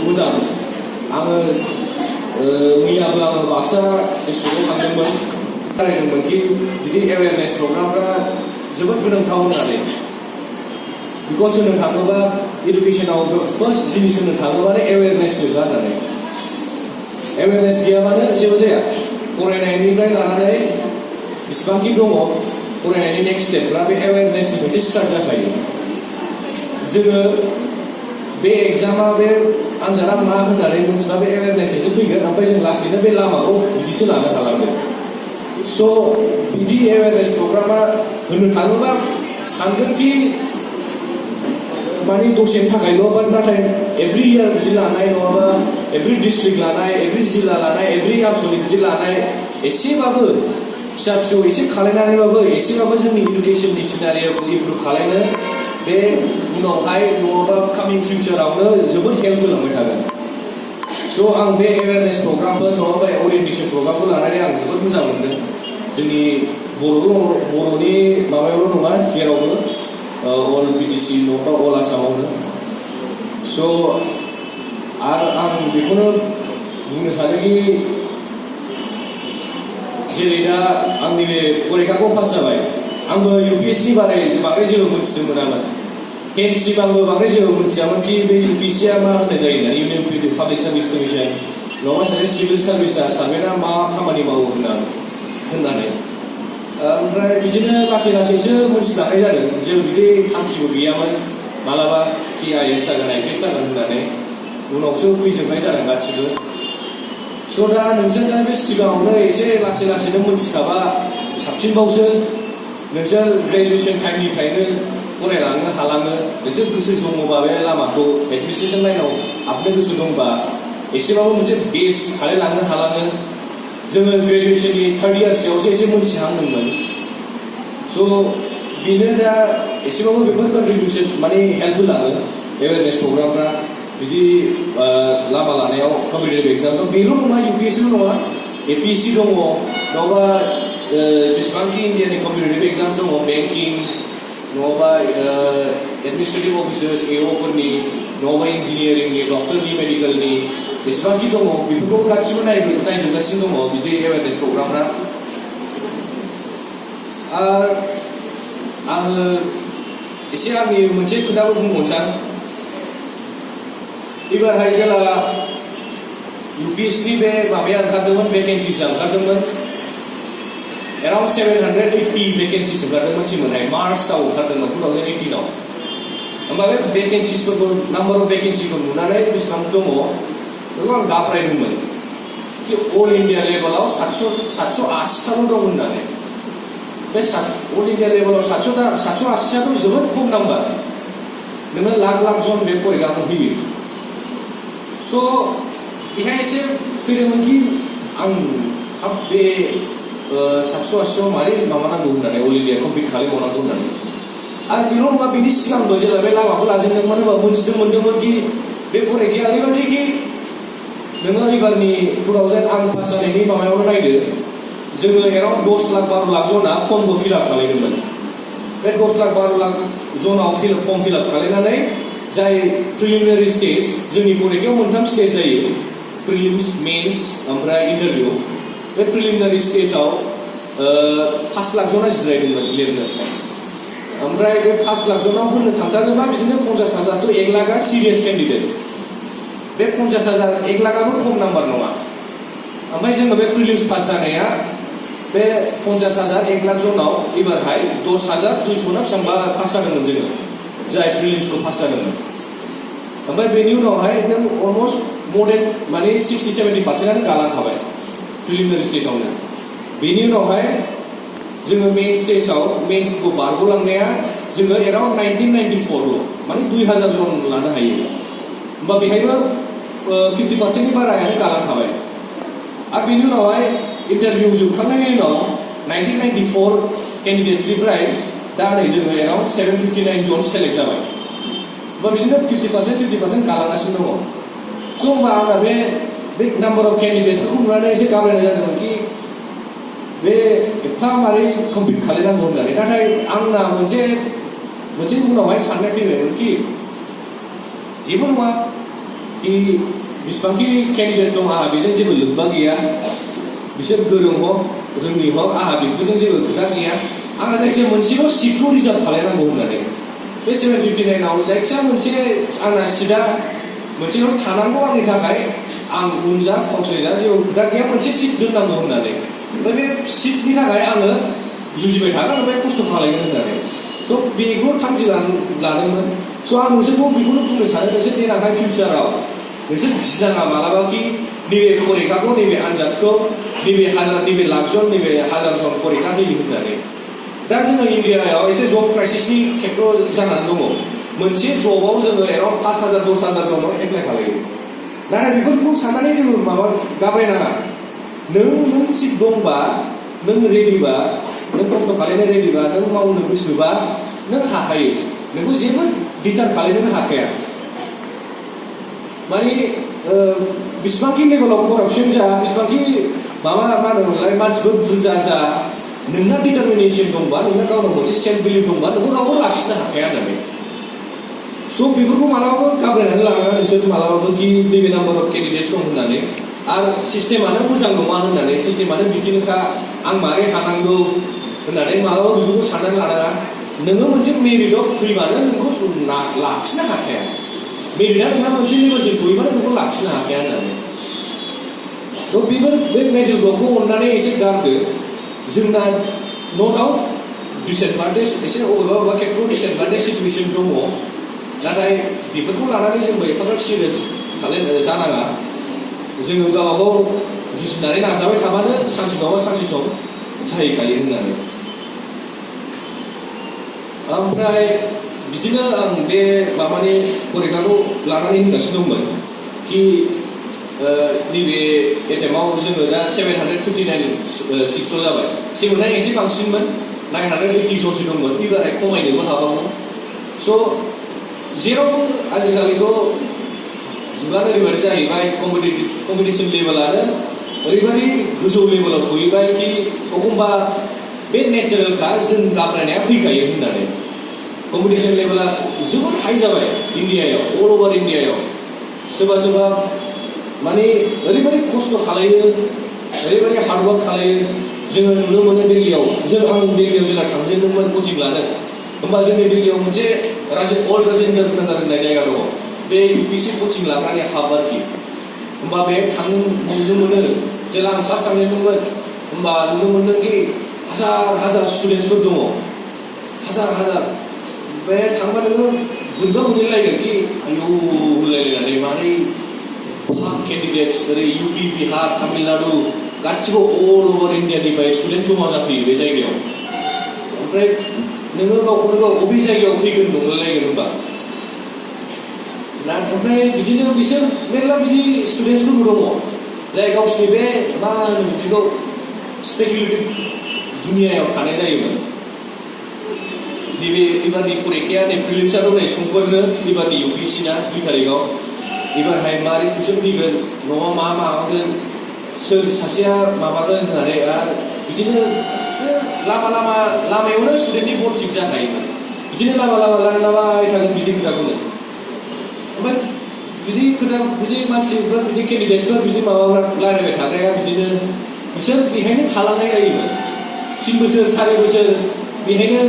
मोजां आङो मैयाबो आङो बाक्सा डिस्ट्रिक्टआव थांदोंमोन रायलायदोंमोन कि बिदि एवेयारनेस प्रग्रामफ्रा जोबोद गोनांथाव होननानै बिकज होननो थाङोबा इडुकेसनाव फार्स्ट जिनिस होननो थाङोबानो एवेयारनेस जोबा होननानै एवेयारनेस गैयाबानो जेबो जाया फरायनायनिफ्राय लानानै बेसेबांखि दङ फरायनायनि नेक्स्ट स्टेपफ्रा बे एवेयारनेसनिफ्रायसो स्टार्ट जाखायो जोङो बे एग्जामा बे आनजादा मा होननानै मोनथिबा बे एवेयारनेससो फैगोन ओमफ्राय जों लासैनो बे लामाखौ बिदिसो लानो हालांगोन स' बिदि एवेयारनेस प्रग्रामा होननो थाङोबा सानगोनथि माने दसेनि थाखायल' बाट नाथाय एभ्रि इयार बिदि लानाय नङाबा एभ्रि डिस्ट्रिक्ट लानाय एभ्रि जिल्ला लानाय एभ्रि आनसलिक बिदि लानाय एसेबाबो फिसा फिसौ एसे खालायनानैबाबो एसेबाबो जोंनि इडुकेसननि सिनारियोखौ इमप्रुभ खालायनो बे उनावहाय नङाबा कामिं फिउचारावनो जोबोद हेल्प होलांबाय थागोन स' आं बे एवेयारनेस प्रग्रामफोर नङाबा अरियेन्टेसन प्रग्रामखौ लानानै आं जोबोद मोजां मोनदों जोंनि बर'नि माबायावल' नङा जेरावबो अल बिटिसि नङाबा अल आसामावनो स' आरो आं बेखौनो बुंनो सानोखि जेरै दा आंनि बे परिखाखौ पास जाबाय आंबो UPSC नि बारै बांद्राय जेबो मोनथिनो मोनामोन 10सिम आंबो बांद्राय जेबो मोनथियामोन कि बे UPSC आ मा होननाय जायो ना इउनियन पाब्लिक सार्भिस कमिसन नङाबा सासे सिभिल सार्भिसा सार्भेन्टआ मा खामानि मावो होननानै ओमफ्राय बिदिनो लासै लासैसो मोनथिलांनाय जादों जों बिदि थांखिबो गैयामोन मालाबा कि IAS जागोन IPS जागोन होननानै उनावसो फैजोबनाय जादों गासिबो स' दा नोंसोर दा बे सिगाङावनो एसे लासै लासैनो मोनथिखाबा साबसिनबावसो नोंसोर ग्रेजुवेसन टाइमनिफ्रायनो फरायलांनो हालाङो नोंसोर गोसो दङबा बे लामाखौ एडमिनिस्ट्रेसन लाइनाव हाबनो गोसो दंबा एसेबाबो मोनसे बेस खालायलांनो हालाङो जोङो ग्रेजुवेसननि थार्ड इयारसोआवसो एसे मोनथिहांदोंमोन स' बेनो दा एसेबाबो बेफोर कन्ट्रिबिउसन माने हेल्प होलाङो एवेयारनेस प्रग्रामफ्रा बिदि लामा लानायाव कम्पिटिटिभ एग्जामफ्राव बेल' नङा UPSCल' नङा APSC दङ नङाबा बेसेबांखि इन्डियानि कम्पिटिटिभ एग्जाम्स दङ बेंकिं नङाबा एडमिनिस्ट्रेटिभ अफिसार्स AO फोरनि नङाबा इन्जिनियारिंनि डक्टरनि मेडिकेलनि बेसेबांखि दङ बेफोरखौ गासिबो नायजोबगासिनो दङ बिदि एवेयारनेस प्रग्रामफ्रा आङो एसे आंनि मोनसे खोथाखौ बुंबावनोसै एबारहाय जेला UPSC नि बे माबाया ओंखारदोंमोन भेकेन्सिसआ ओंखारदोंमोन एराउन्ड 780 भेकेन्सिस ओंखारदोंमोन सिमोनहाय मार्चआव ओंखारदोंमोन 2018 आव होमबा बे भेकेन्सिसफोरखौ नाम्बार अफ भेकेन्सिखौ नुनानै बेसेबां दङ बेखौ आं गाब्रायदोंमोन कि अल इन्डिया लेभेलाव 780 दं होननानै बे अल इन्डिया लेभेलाव 780आथ' जोबोद खम नाम्बार नोङो लाख लाख जन बे परिखाखौ होयो स' बेहाय एसे फैदोंमोन कि आं हाब बे 780 मारै माबानांगौ होननानै अल इन्डिया कमप्लिट खालामबावनांगौ होननानै आरो बेल' नङा बेनि सिगांबो जेब्ला बे लामाखौ लाजेनदोंमोन होनबा मोनथिदोंमोन कि बे फरिखाया ओरैबायदि कि नोङो एबारनि 2000 आं पास जानायनि माबायावनो नायदो जोङो एराउन्ड 10 लाख 12 लाख जना फर्मबो फिलआप खालामदोंमोन बे 10 लाख 12 लाख जनाव फर्म फिलआप खालामनानै जाय प्रिलिमिनारि स्टेज जोंनि फरिखायाव मोनथाम स्टेज जायो प्रिलिम्स मेन्स ओमफ्राय इन्टारभिउ बे प्रिलिमिनारि स्टेजाव 5 लाख जना जिरायदोंमोन लिरनो ओमफ्राय बे 5 लाख जनाव होननो थांथारोबा बिदिनो 50,000 to 1 लाखआ सिरियास केन्डिडेट बे 50,000 1 लाखआबो खम नाम्बार नङा ओमफ्राय जोङो बे प्रिलिम्स पास जानाया बे 50,000 1 लाख जनाव एबारहाय 10,200 ना बेसेबांबा पास जादोंमोन जोङो जाय प्रिलिम्सखौ पास जादोंमोन ओमफ्राय बेनि उनावहाय नों अलमस्ट more than माने 60-70% गालांखाबाय प्रिलिमिनारि स्टेजावनो बेनि उनावहाय जोङो मेन स्टेजाव मेन्सखौ बारग'लांनाया जोङो एराउन्ड 1994ल' माने 2000 जन लानो हायो होमबा बेहायबो 50%नि बारायानो गालांखाबाय आरो बेनि उनावहाय इन्टारभिउ जोबखांनायनि उनाव 1994 केन्डिडेट्सनिफ्राय दा नै जोङो एराउन्ड 759 जन सेलेक्ट जाबाय होमबा बिदिनो 50% गालांगासिनो दङ स' होमबा आंना बे नाम्बार अफ केन्डिडेट्सफोरखौ नुनानै एसे गाब्रायनाय जादोंमोन कि बे एफा मारै कमप्लिट खालामनांगौ होननानै नाथाय आंना मोनसे उनावहाय साननाय फैबायमोन कि जेबो नङा कि बिसिबांखि केन्डिडेट दं आंहा बेजों जेबो लोब्बा गैया बिसोर गोरों हक रोङि हक आंहा बेफोरजों जेबो खोथा गैया आंहा जायखिजाया मोनसेल' सिटखौ रिजार्भ खालायनांगौ होननानै बे 759 आव जायखिजाया मोनसे आंना सिटआ मोनसेल' थानांगौ आंनि थाखाय आं उन जा फावसय जा जेबो खोथा गैया मोनसे सिट दोननांगौ होननानै ओमफ्राय बे सिटनि थाखाय आङो जुजिबाय थागोन ओमफ्राय खस्थ' खालायगोन होननानै स' बेखौ थांखि लादोंमोन स' आं नोंसोरखौ बेखौनो बुंनो सानो नोंसोर देनांहाय फिउचाराव नोंसोर गिनाङा मालाबाखि नैबे फरिखाखौ नैबे आनजादखौ नैबे लाखजन नैबे हाजारजन फरिखा होयो होननानै दा जोङो इन्डियायाव एसे जब क्राइसिसनि खेथ्रआव जानानै दङ मोनसे जबाव जोङो एराउन्ड 5,000 10,000 जनाव एप्लाइ खालायो नाथाय बेफोरखौ साननानै जोङो माबा गाब्रायनाङा नों थिग दंबा नों रेडिबा नों खस्थ' खालायनो रेडिबा नों मावनो गोसोबा नों हाखायो नोंखौ जेबो दिटार खालायनो हाखाया माने बिसिबांखि लेभेलाव करापसन जा बिसिबांखि मा होनोमोनलाय मानसिफोर बुरजा जा नोंना डिटारमिनेसन दंबा नोंना गावनाव मोनसे सेल्फ बिलिभ दंबा नोंखौ रावबो लाखिनो हाखाया होननानै स' बेफोरखौ मालाबाबो गाब्रायनानै लानाङा नोंसोर मालाबाबो कि नैबे नाम्बार अफ केन्डिडेट्स दं होननानै आरो सिस्टेमानो मोजां नङा होननानै सिस्टेमानो बिदिनोखा आं मारै हानांगौ होननानै मालाबाबो बेफोरखौ साननानै लानाङा नोङो मोनसे मेरिटआव फैबानो नोंखौ लाखिनो हाखाया मेरिटआ नोंहा मोनसे लेभेलसिम सहैबानो नोंखौ लाखिनो हाखाया होननानै थ' बे मेटेल ब्लकखौ अननानै एसे गारदो जोंना न' डाउट डिसएडभान्टेज एसे बबेबा खेथ्रआव डिसएडभान्टेज सिटुएसन दङ नाथाय बेफोरखौ लानानै जोंबो एफाग्राब सिरियास जानाङा जोङो गावबा गाव जुजिनानै नाजाबाय थाबानो सानसे नङा सानसे सम जाहैखायो होननानै ओमफ्राय बिदिनो आं बे माबानि फरिखाखौ लानानै होनगासिनो दंमोन कि नैबे एटेमाव जोङो दा 759 सिक्सल' जाबाय सिगांना एसे बांसिनमोन 980 जनसो दंमोन एबार खमायनोबो हाबावो स' जेरावबो आजिखालिथ' जुगानो ओरैबायदि जाहैबाय कम्पिटिसन लेभेलानो ओरैबायदि गोजौ लेभेलाव सहैबाय कि एखमबा बे नेचारेलखा जों गाब्रायनाया फैखायो होननानै कम्पिटिसन लेभेला जोबोद हाई जाबाय इन्डियायाव अल अभार इन्डियायाव सोरबा माने ओरैबायदि खस्थ' खालायो ओरैबायदि हार्डवार्क खालायो जोङो नुनो मोनो दिल्लीयाव आं दिल्लीयाव जेला थांजेनदोंमोन कचिं लानो होमबा जोंनि दिल्लीयाव मोनसे अल्ड राजेन्द्र नगर होननाय जायगा दङ बे UPSC कचिं लाग्रानि हाब आरोखि होमबा बे नुनो मोनो जेला आं फार्स्ट थांजेनदोंमोन होमबा नुनो मोनदों कि हाजार स्टुडेन्टसफोर दङ हाजार बे थांबा नोङो बोरैबा मोनलायगोन कि आयौ होनलायलायनानै मारै केन्डिडेट्स ओरै UP बिहार तामिलनाडु गासिबो अल अभार इन्डियानिफ्राय स्टुडेन्ट जमा जाफैयो बे जायगायाव ओमफ्राय नोङो गावखौनो गाव बबे जायगायाव फैगोन नंलायलायगोन होनबा ओमफ्राय बिदिनो बिसोर मेरला बिदि स्टुडेन्टसफोरबो दङ जाय गावसोरनि बे मा होनो बिदिखौ स्पेकुलेटिभ दुनियायाव थानाय जायोमोन नैबे एबारनि फरिखाया नै प्रिलिम्सआथ' नै समफोरनो एबारनि UPSC ना 2 तारिखआव एबारहाय मारै कुइसन फैगोन न'आव मा माबागोन सोर सासेया माबागोन होननानै आरो बिदिनो लामायावनो स्टुडेन्टनि भट थिग जाखायोमोन बिदिनो लामा लाबाय थागोन बिदि खोथाखौनो ओमफ्राय बिदि मानसिफोर बिदि केन्डिडेट्सफोर बिदि माबा रायलायबाय थाग्राया बिदिनो बिसोर बेहायनो थालांनाय जायोमोन 3 बोसोर 4 बोसोर बेहायनो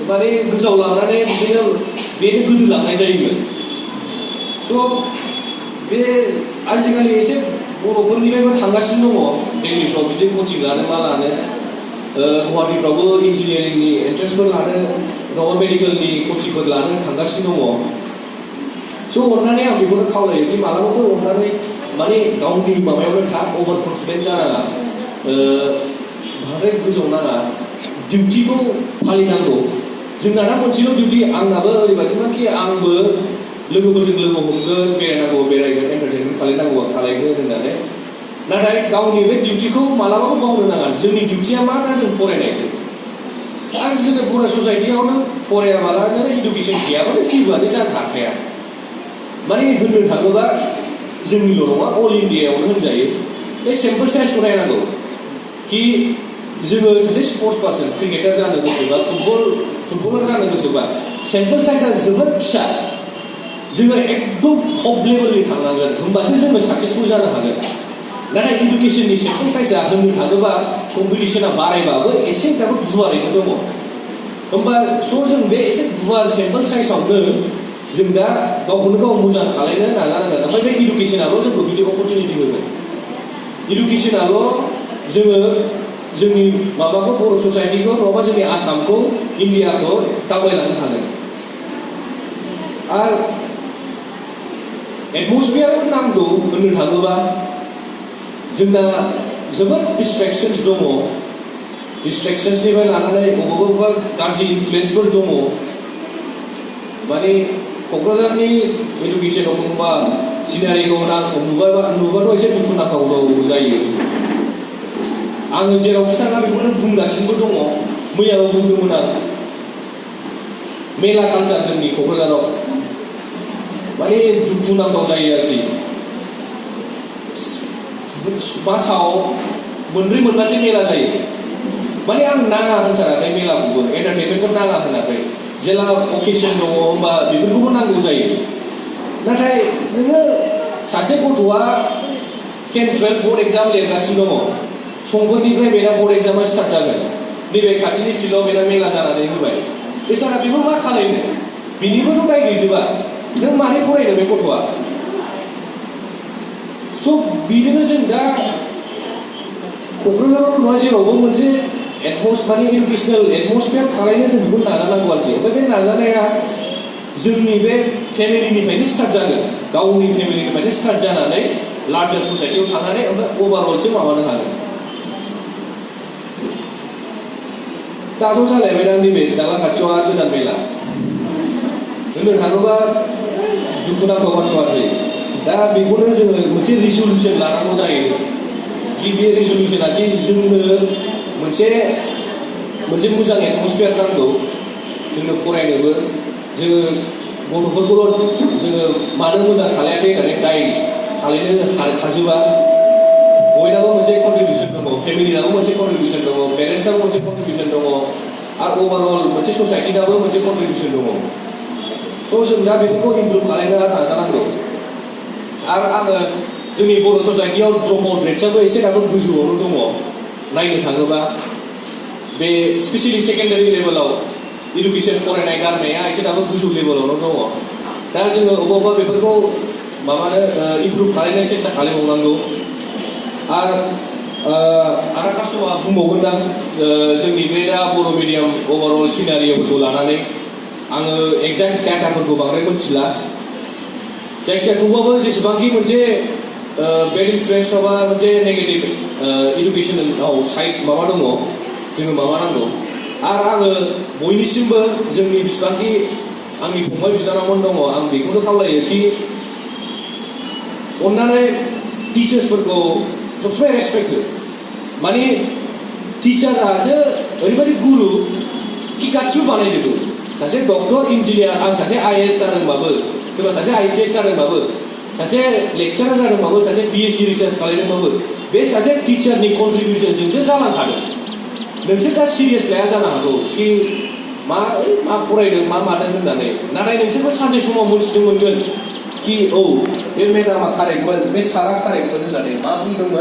माने गोजाव लांनानै बिदिनो बेनो गोदोलांनाय जायोमोन स' बे आजिखालि एसे बर'फोरनिफ्रायबो थांगासिनो दङ दिल्लीफ्राव बिदिनो कचिं लानो मा लानो गुवाहाटीफ्रावबो इन्जिनियारिंनि एन्ट्रेन्सफोर लानो नङाबा मेडिकेलनि कचिंफोर लानो थांगासिनो दङ स' अननानै आं बेखौनो खावलायो कि मालाबाबो अननानै माने गावनि माबायावनो था अभार कनफिडेन्ट जानाङा बांद्राय गोजौ नाङा डिउटिखौ फालिनांगौ जोंना दा मोनसेल' डिउटि आंनाबो ओरैबायदिमोन कि आंबो लोगोफोरजों लोगो हमगोन बेरायनांगौ बेरायगोन एन्टारटेनमेन्ट खालायनांगौबा खालायगोन होननानै नाथाय गावनि बे डिउटिखौ मालाबाबो बावनो नाङा जोंनि डिउटिया मा दा जों फरायनायसो आरो जोङो बर' ससाइटियावनो फरायाबालानो इडुकेसन गैयाबानो जेबोआनो जानो हाखाया माने होननो थाङोबा जोंनिल' नङा अल इन्डियायावनो होनजायो बे सेम्पल साइजखौ नायनांगौ कि जोङो सासे स्पर्ट्स पार्सन क्रिकेटार जानो गोसोबा फुटबलार जानो गोसोबा सेम्पल साइजआ जोबोद फिसा जोङो एकदम टप लेभेलनि थांनांगोन होमबासो जोङो साक्सेसफुल जानो हागोन नाथाय इडुकेसननि सेक्टर साइजआ होननो थाङोबा कम्पिटिशना बारायबाबो एसे दाबो गुवारैनो दङ होमबा स' जों बे एसे गुवार सेम्पल साइजआवनो जों दा गावखौनो गाव मोजां खालामनो नाजानांगोन ओमफ्राय बे इडुकेसनाल' जोंखौ बिदि अपरचुनिटि होगोन इडुकेसनाल' जोङो जोंनि माबाखौ बर' ससाइटिखौ नङाबा जोंनि आसामखौ इन्डियाखौ दावबायलांनो हागोन आरो एटमस्फियारबो नांगौ होननो थाङोबा जोंना जोबोद डिस्ट्रेक्सन्स दङ डिस्ट्रेक्सन्सनिफ्राय लानानै बबेबा गाज्रि इनफ्लुयेन्सफोर दङ माने क'क्राझारनि इडुकेसनाव बुंबा सिनारिखौ नुबाथ' एसे दुखुनांथाव जायो आङो जेरावखि थाङा बेखौनो बुंगासिनो दङ मैयाबो बुंदोंमोन आं मेला कालचार जोंनि क'क्राझाराव माने दुखुनांथाव जायो आरोखि मासाव मोनब्रै मोनबासो मेला जायो माने आं नाङा होनथाराखै मेलाखौबो एन्टारटेनमेन्टखौ नाङा होनाखै जेला अकेसन दङ होमबा बेफोरखौबो नांगौ जायो नाथाय नोङो सासे गथ'आ 10-12 बोर्ड एग्जाम लिरगासिनो दङ समफोरनिफ्राय बेना बोर्ड एग्जामा स्टार्ट जागोन नैबे खाथिनि फिल्डआव बेना मेला जानानै होबाय बेसारा बेखौ मा खालामनो बिनिबोथ' दाय गैजोबा नों मारै फरायनो बे गथ'आ स' बिदिनो जों दा क'क्राझाराव नङा जेरावबो मोनसे माने इडुकेसनेल एटमस्फियार खालामनो जों बेखौ नाजानांगौ आरोखि ओमफ्राय बे नाजानाया जोंनि बे फेमिलिनिफ्रायनो स्टार्ट जागोन गावनि फेमिलिनिफ्रायनो स्टार्ट जानानै लार्जार ससाइटियाव थांनानै ओमफ्राय अभारअलसो माबानो हागोन दाथ' जालायबाय दा नैबे दालां खाथियाव गोदान मेला होननो थाङोबा दुखुनांथाव बाथ्रा आरोखि दा बेखौनो जोङो मोनसे रिजल्युसन लानांगौ जायो कि बे रिजल्युसना कि जोंनो मोनसे मोजां एटमस्फियार नांगौ जोंनो फरायनोबो जोङो गथ'फोरखौल' जोङो मानो मोजां खालायाखै होननानै दाय खालायनो हाजोबा बयनाबो मोनसे कन्ट्रिबिउसन दङ फेमिलिनाबो मोनसे कन्ट्रिबिउसन दङ पेरेन्टसनाबो मोनसे कन्ट्रिबिउसन दङ आरो अभारअल मोनसे ससाइटिनाबो मोनसे कन्ट्रिबिउसन दङ स' जों दा बेफोरखौ इमप्रुभ खालामनो नाजानांगौ आरो आङो जोंनि बर' ससाइटियाव ड्रप आउट रेट्सआबो एसे दाबो गोजौआवनो दङ नायनो थाङोबा बे स्पेसियेलि सेकेन्डारि लेभेलाव इडुकेसन फरायनाय गारनाया एसे दाबो गोजौ लेभेलावनो दङ दा जोङो अबेबा बेफोरखौ माबानो इमप्रुभ खालामनो सेस्था खालामबावनांगौ आरो आदा कास्टमा बुंबावगोन दा जोंनि बे दा बर' मिडियाम अभारअल सिनारिफोरखौ लानानै आङो एक्जेक्ट डाटाफोरखौ बांद्राय मिथिला जायखिजाया थेवबाबो जेसेबांखि मोनसे बेड इनफ्लुयेन्स माबा मोनसे नेगेटिभ इडुकेसनाव साइड माबा दङ जोङो माबानांगौ आरो आङो बयनिसिमबो जोंनि बिसिबांखि आंनि फंबाय बिनानावमोन दङ आं बेखौनो खावलायो कि अन्नानै टिचार्सफोरखौ सबसमाय रेसपेक्ट हो माने टिचारासो ओरैबायदि गुरु कि गासिबो बानायजोबो सासे डक्टर इन्जिनियार आं सासे आइएएस जादोंबाबो सोरबा सासे आइपिएस जादोंबाबो सासे लेक्चारार जादोंबाबो सासे पिएइचडि रिसार्च खालामदोंबाबो बे सासे टिचारनि कन्ट्रिबिउसनजोंसो जालांखादों नोंसोर दा सिरियास लाया जानो हागौ कि मा फरायदों मा मादों होननानै नाथाय नोंसोरबो सानसे समाव मोनथिनो मोनगोन कि औ बे मेडामा कारेक्टमोन बे सारा कारेक्टमोन होननानै मा बुंदोंमोन